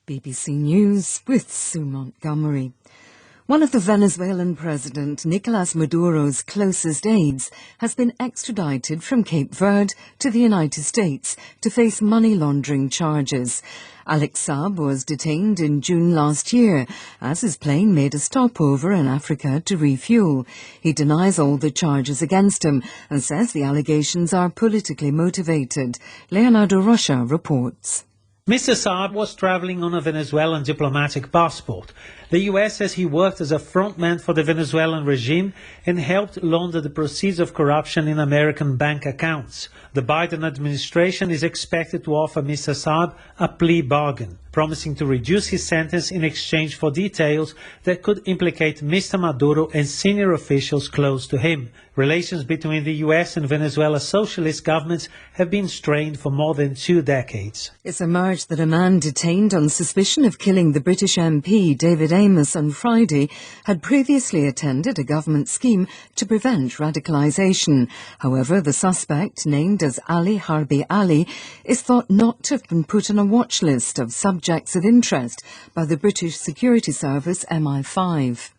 BBC News with Sue Montgomery. One of the Venezuelan President Nicolas Maduro's closest aides has been extradited from Cape Verde to the United States to face money laundering charges. Alex Saab was detained in June last year as his plane made a stopover in Africa to refuel. He denies all the charges against him and says the allegations are politically motivated. Leonardo Rocha reports. Mr. Saab was traveling on a Venezuelan diplomatic passport. The US says he worked as a frontman for the Venezuelan regime and helped launder the proceeds of corruption in American bank accounts. The Biden administration is expected to offer Mr. Saab a plea bargain, promising to reduce his sentence in exchange for details that could implicate Mr. Maduro and senior officials close to him. Relations between the US and Venezuela's socialist governments have been strained for more than 2 decades. It's emerged that a man detained on suspicion of killing the British MP David Amess on Friday had previously attended a government scheme to prevent radicalisation. However, the suspect, named as Ali Harbi Ali, is thought not to have been put on a watch list of subjects of interest by the British security service MI5.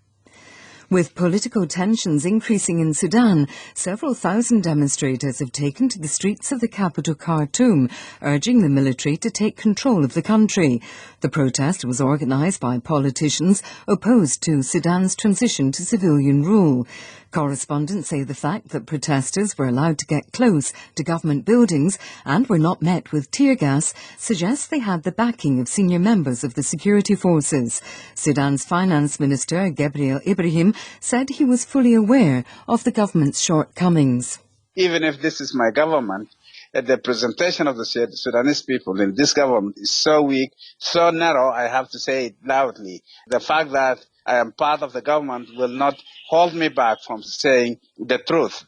With political tensions increasing in Sudan, several thousand demonstrators have taken to the streets of the capital Khartoum, urging the military to take control of the country. The protest was organised by politicians opposed to Sudan's transition to civilian rule. Correspondents say the fact that protesters were allowed to get close to government buildings and were not met with tear gas suggests they had the backing of senior members of the security forces. Sudan's finance minister, Gabriel Ibrahim, said he was fully aware of the government's shortcomings. Even if this is my government, the presentation of the Sudanese people in this government is so weak, so narrow, I have to say it loudly. The fact that I am part of the government will not hold me back from saying the truth.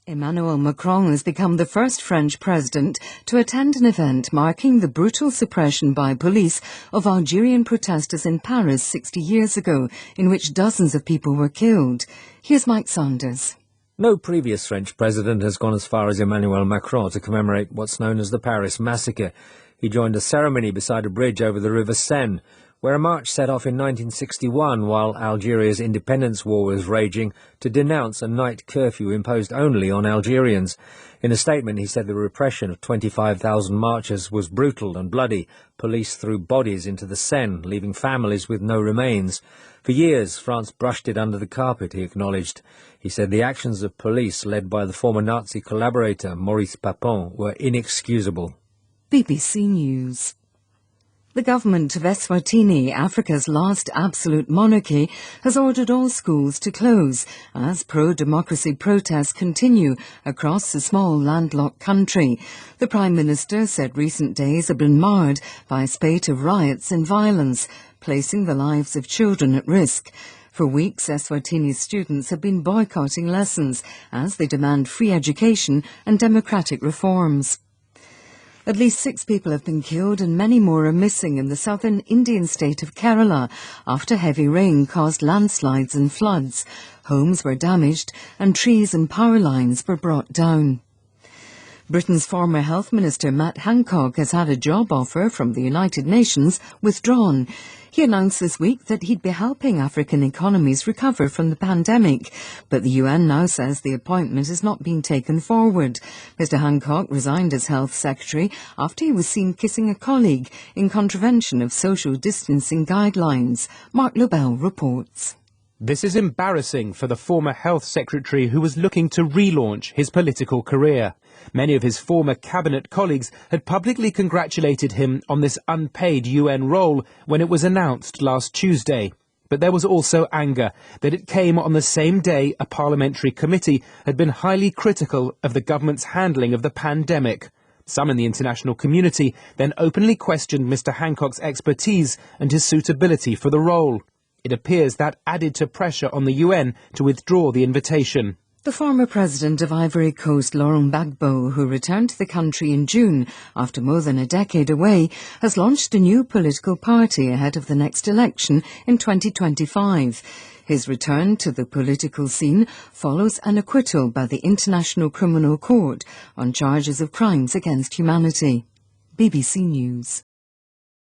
Emmanuel Macron has become the first French president to attend an event marking the brutal suppression by police of Algerian protesters in Paris 60 years ago, in which dozens of people were killed. Here's Mike Saunders. No previous French president has gone as far as Emmanuel Macron to commemorate what's known as the Paris Massacre. He joined a ceremony beside a bridge over the River Seine, where a march set off in 1961 while Algeria's independence war was raging to denounce a night curfew imposed only on Algerians. In a statement, he said the repression of 25,000 marchers was brutal and bloody. Police threw bodies into the Seine, leaving families with no remains. For years, France brushed it under the carpet, he acknowledged. He said the actions of police led by the former Nazi collaborator Maurice Papon were inexcusable. BBC News. The government of Eswatini, Africa's last absolute monarchy, has ordered all schools to close as pro-democracy protests continue across the small landlocked country. The Prime Minister said recent days have been marred by a spate of riots and violence, placing the lives of children at risk. For weeks, Eswatini's students have been boycotting lessons as they demand free education and democratic reforms. At least 6 people have been killed and many more are missing in the southern Indian state of Kerala after heavy rain caused landslides and floods. Homes were damaged and trees and power lines were brought down. Britain's former Health Minister Matt Hancock has had a job offer from the United Nations withdrawn. He announced this week that he'd be helping African economies recover from the pandemic, but the UN now says the appointment has not been taken forward. Mr Hancock resigned as Health Secretary after he was seen kissing a colleague in contravention of social distancing guidelines. Mark Lobel reports. This is embarrassing for the former Health Secretary who was looking to relaunch his political career. Many of his former cabinet colleagues had publicly congratulated him on this unpaid UN role when it was announced last Tuesday. But there was also anger that it came on the same day a parliamentary committee had been highly critical of the government's handling of the pandemic. Some in the international community then openly questioned Mr Hancock's expertise and his suitability for the role. It appears that added to pressure on the UN to withdraw the invitation. The former president of Ivory Coast, Laurent Gbagbo, who returned to the country in June after more than a decade away, has launched a new political party ahead of the next election in 2025. His return to the political scene follows an acquittal by the International Criminal Court on charges of crimes against humanity. BBC News.